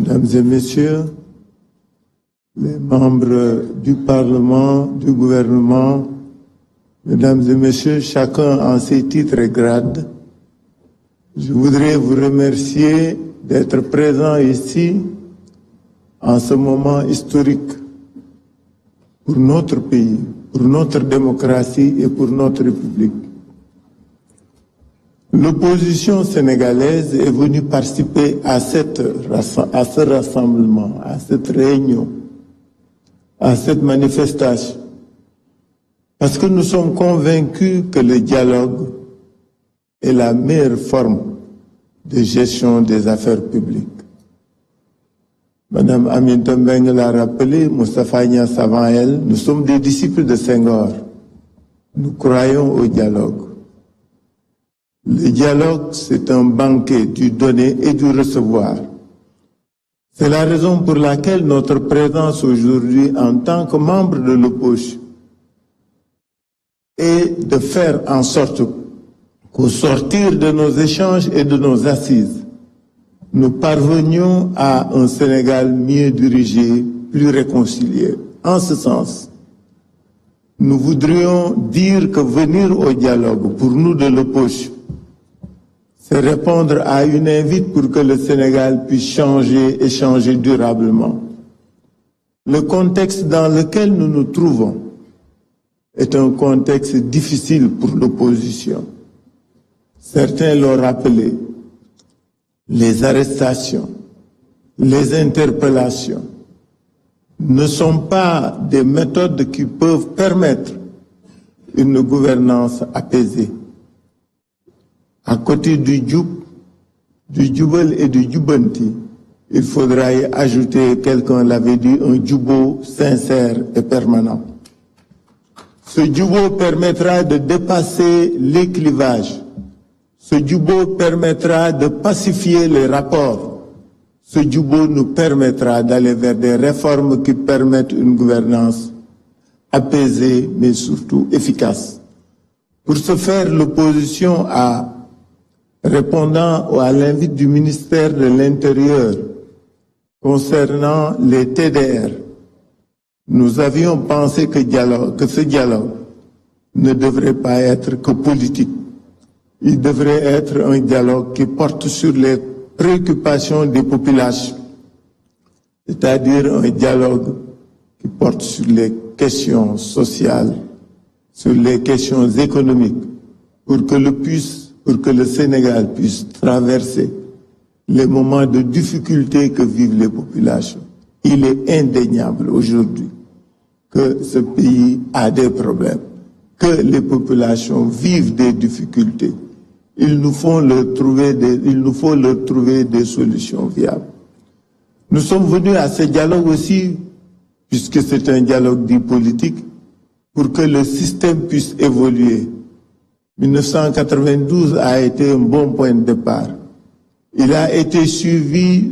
Mesdames et Messieurs, les membres du Parlement, du gouvernement, Mesdames et Messieurs, chacun en ses titres et grades, je voudrais vous remercier d'être présents ici en ce moment historique pour notre pays, pour notre démocratie et pour notre République. L'opposition sénégalaise est venue participer à ce rassemblement, à cette réunion, à cette manifestation, parce que nous sommes convaincus que le dialogue est la meilleure forme de gestion des affaires publiques. Madame Aminata Mbengue l'a rappelé, Moustapha Niasse avant elle, nous sommes des disciples de Senghor. Nous croyons au dialogue. Le dialogue, c'est un banquet du donner et du recevoir. C'est la raison pour laquelle notre présence aujourd'hui en tant que membre de l'opposition est de faire en sorte qu'au sortir de nos échanges et de nos assises, nous parvenions à un Sénégal mieux dirigé, plus réconcilié. En ce sens, nous voudrions dire que venir au dialogue pour nous de l'opposition, c'est répondre à une invite pour que le Sénégal puisse changer et changer durablement. Le contexte dans lequel nous nous trouvons est un contexte difficile pour l'opposition. Certains l'ont rappelé. Les arrestations, les interpellations ne sont pas des méthodes qui peuvent permettre une gouvernance apaisée. À côté du djoubel et du djoubanti, il faudra y ajouter, quelqu'un l'avait dit, un djoubo sincère et permanent. Ce djoubo permettra de dépasser les clivages. Ce djoubo permettra de pacifier les rapports. Ce djoubo nous permettra d'aller vers des réformes qui permettent une gouvernance apaisée, mais surtout efficace. Pour ce faire, l'opposition a, répondant à l'invite du ministère de l'Intérieur concernant les TDR, nous avions pensé que ce dialogue ne devrait pas être que politique. Il devrait être un dialogue qui porte sur les préoccupations des populations, c'est-à-dire un dialogue qui porte sur les questions sociales, sur les questions économiques, pour que le Sénégal puisse traverser les moments de difficulté que vivent les populations. Il est indéniable aujourd'hui que ce pays a des problèmes, que les populations vivent des difficultés. Il nous faut leur trouver des solutions viables. Nous sommes venus à ce dialogue aussi, puisque c'est un dialogue dit politique, pour que le système puisse évoluer. 1992 a été un bon point de départ. Il a été suivi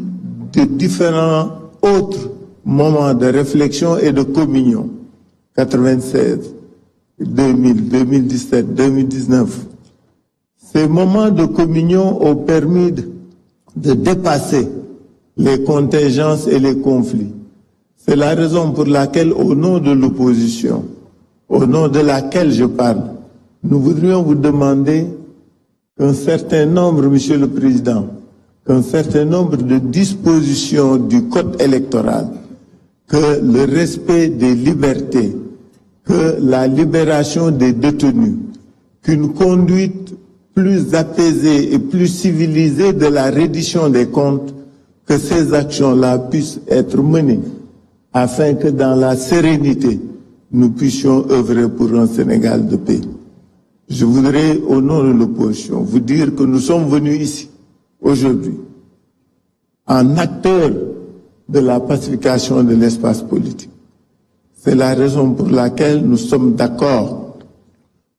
de différents autres moments de réflexion et de communion. 96, 2000, 2017, 2019. Ces moments de communion ont permis de dépasser les contingences et les conflits. C'est la raison pour laquelle, au nom de l'opposition, au nom de laquelle je parle, nous voudrions vous demander qu'un certain nombre, Monsieur le Président, qu'un certain nombre de dispositions du Code électoral, que le respect des libertés, que la libération des détenus, qu'une conduite plus apaisée et plus civilisée de la reddition des comptes, que ces actions-là puissent être menées, afin que dans la sérénité, nous puissions œuvrer pour un Sénégal de paix. Je voudrais, au nom de l'opposition, vous dire que nous sommes venus ici, aujourd'hui, en acteurs de la pacification de l'espace politique. C'est la raison pour laquelle nous sommes d'accord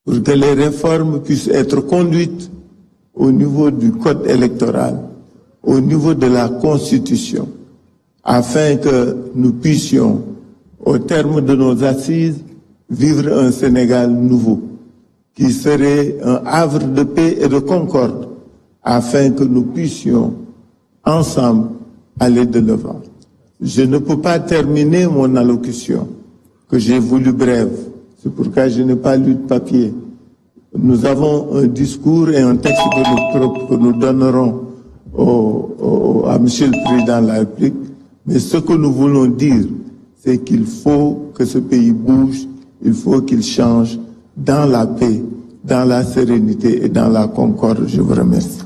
pour que les réformes puissent être conduites au niveau du code électoral, au niveau de la Constitution, afin que nous puissions, au terme de nos assises, vivre un Sénégal nouveau, qui serait un havre de paix et de concorde, afin que nous puissions, ensemble, aller de l'avant. Je ne peux pas terminer mon allocution, que j'ai voulu brève. C'est pourquoi je n'ai pas lu de papier. Nous avons un discours et un texte que nous donnerons à M. le Président de la République. Mais ce que nous voulons dire, c'est qu'il faut que ce pays bouge, il faut qu'il change dans la paix, dans la sérénité et dans la concorde. Je vous remercie.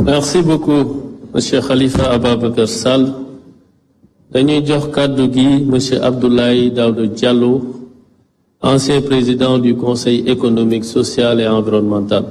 Merci beaucoup, M. Khalifa Ababacar Sall. Dañuy jox kàddu gi M. Abdoulaye Daouda Diallo, ancien président du Conseil économique, social et environnemental.